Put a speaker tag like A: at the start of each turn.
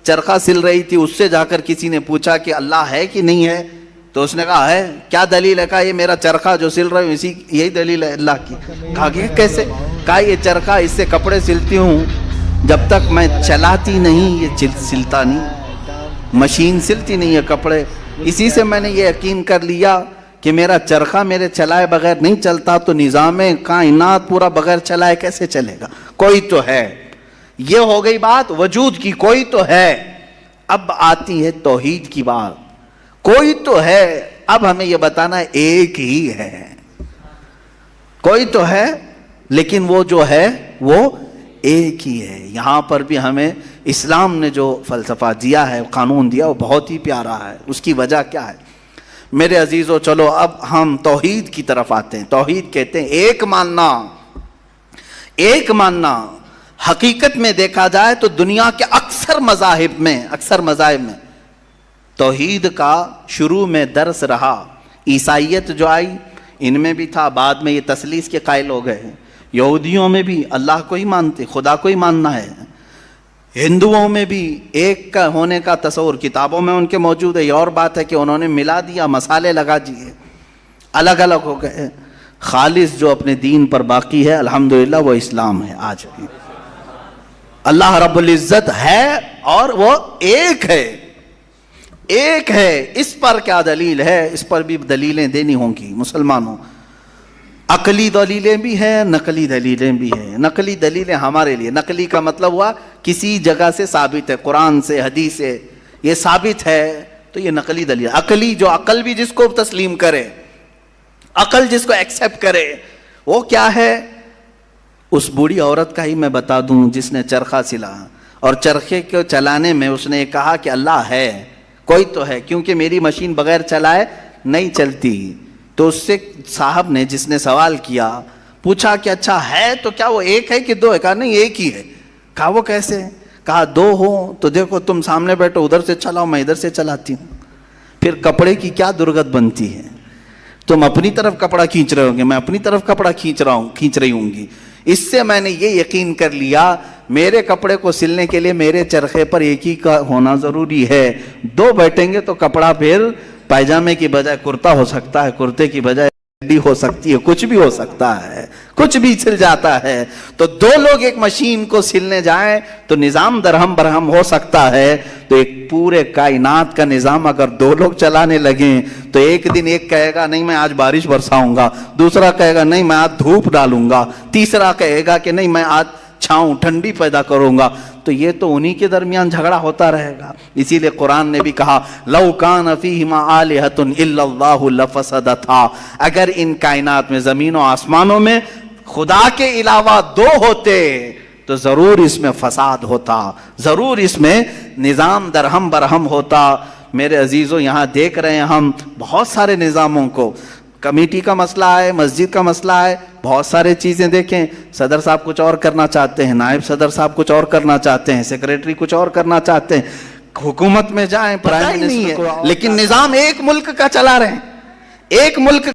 A: چرخہ سل رہی تھی، اس سے جا کر کسی نے پوچھا کہ اللہ ہے کہ نہیں ہے؟ تو اس نے کہا ہے۔ کیا دلیل ہے؟ کہا یہ میرا چرخہ جو سل رہا ہوں یہی دلیل ہے اللہ کی۔ کہا کہ کیسے؟ کہا یہ چرخہ، اس سے کپڑے سلتی ہوں، جب تک میں چلاتی نہیں یہ سلتا نہیں، مشین سلتی نہیں ہے کپڑے، اسی سے میں نے یہ یقین کر لیا کہ میرا چرخہ میرے چلائے بغیر نہیں چلتا، تو نظام کائنات پورا بغیر چلائے کیسے چلے گا؟ کوئی تو ہے۔ یہ ہو گئی بات وجود کی، کوئی تو ہے۔ اب آتی ہے توحید کی بات، کوئی تو ہے، اب ہمیں یہ بتانا ہے ایک ہی ہے۔ کوئی تو ہے لیکن وہ جو ہے وہ ایک ہی ہے۔ یہاں پر بھی ہمیں اسلام نے جو فلسفہ دیا ہے، قانون دیا، وہ بہت ہی پیارا ہے۔ اس کی وجہ کیا ہے میرے عزیزو؟ چلو اب ہم توحید کی طرف آتے ہیں۔ توحید کہتے ہیں ایک ماننا، ایک ماننا۔ حقیقت میں دیکھا جائے تو دنیا کے اکثر مذاہب میں توحید کا شروع میں درس رہا۔ عیسائیت جو آئی ان میں بھی تھا، بعد میں یہ تثلیث کے قائل ہو گئے۔ یہودیوں میں بھی اللہ کو ہی مانتے، خدا کو ہی ماننا ہے۔ ہندوؤں میں بھی ایک کا ہونے کا تصور کتابوں میں ان کے موجود ہے۔ یہ اور بات ہے کہ انہوں نے ملا دیا، مسالے لگا دیے، الگ الگ ہو گئے۔ خالص جو اپنے دین پر باقی ہے الحمدللہ وہ اسلام ہے آج بھی۔ اللہ رب العزت ہے اور وہ ایک ہے، ایک ہے۔ اس پر کیا دلیل ہے؟ اس پر بھی دلیلیں دینی ہوں گی مسلمانوں۔ عقلی دلیلیں بھی ہیں، نقلی دلیلیں بھی ہیں۔ نقلی دلیلیں ہمارے لیے، نقلی کا مطلب ہوا کسی جگہ سے ثابت ہے، قرآن سے، حدیث سے یہ ثابت ہے تو یہ نقلی دلیل۔ عقلی جو عقل بھی جس کو تسلیم کرے، عقل جس کو ایکسیپٹ کرے، وہ کیا ہے؟ اس بوڑھی عورت کا ہی میں بتا دوں جس نے چرخہ سلا، اور چرخے کو چلانے میں اس نے کہا کہ اللہ ہے، کوئی تو ہے، کیونکہ میری مشین بغیر چلائے نہیں چلتی۔ تو اس سے صاحب نے جس نے سوال کیا پوچھا کہ اچھا ہے تو کیا وہ ایک ہے کہ دو ہے؟ کہا نہیں ایک ہی ہے۔ کہا وہ کیسے؟ کہا دو ہو تو دیکھو تم سامنے بیٹھو، ادھر سے چلاؤ، میں ادھر سے چلاتی ہوں، پھر کپڑے کی کیا درگت بنتی ہے؟ تم اپنی طرف کپڑا کھینچ رہے ہوں گے، میں اپنی طرف کپڑا کھینچ رہی ہوں گی۔ اس سے میں نے یہ یقین کر لیا میرے کپڑے کو سلنے کے لیے میرے چرخے پر ایک ہی کا ہونا ضروری ہے۔ دو بیٹھیں گے تو کپڑا پھر پائجامے کی بجائے کرتا ہو سکتا ہے، کرتے کی بجائے چڈی ہو سکتی ہے، کچھ بھی ہو سکتا ہے، کچھ بھی سل جاتا ہے۔ تو دو لوگ ایک مشین کو سلنے جائیں تو نظام درہم برہم ہو سکتا ہے، تو ایک پورے کائنات کا نظام اگر دو لوگ چلانے لگیں تو ایک دن ایک کہے گا نہیں میں آج بارش برساؤں گا، دوسرا کہے گا نہیں میں آج دھوپ ڈالوں گا، تیسرا کہے گا کہ نہیں میں آج چھاؤں ٹھنڈی پیدا کروں گا۔ تو یہ تو انہی کے درمیان جھگڑا ہوتا رہے گا۔ اسی لیے قرآن نے بھی کہا لو کان فیہما آلہۃ الا اللہ لفسدتا، اگر ان کائنات میں زمین و آسمانوں میں خدا کے علاوہ دو ہوتے تو ضرور اس میں فساد ہوتا، ضرور اس میں نظام درہم برہم ہوتا۔ میرے عزیزوں یہاں دیکھ رہے ہیں ہم بہت سارے نظاموں کو، کمیٹی کا مسئلہ ہے، مسجد کا مسئلہ ہے، بہت سارے چیزیں دیکھیں، صدر صاحب کچھ اور کرنا چاہتے ہیں، نائب صدر صاحب کچھ اور کرنا چاہتے ہیں، سیکریٹری کچھ اور کرنا چاہتے ہیں، حکومت میں جائیں پرائم منسٹر کو، لیکن نظام ایک ملک کا چلا رہے ہیں، ایک ملک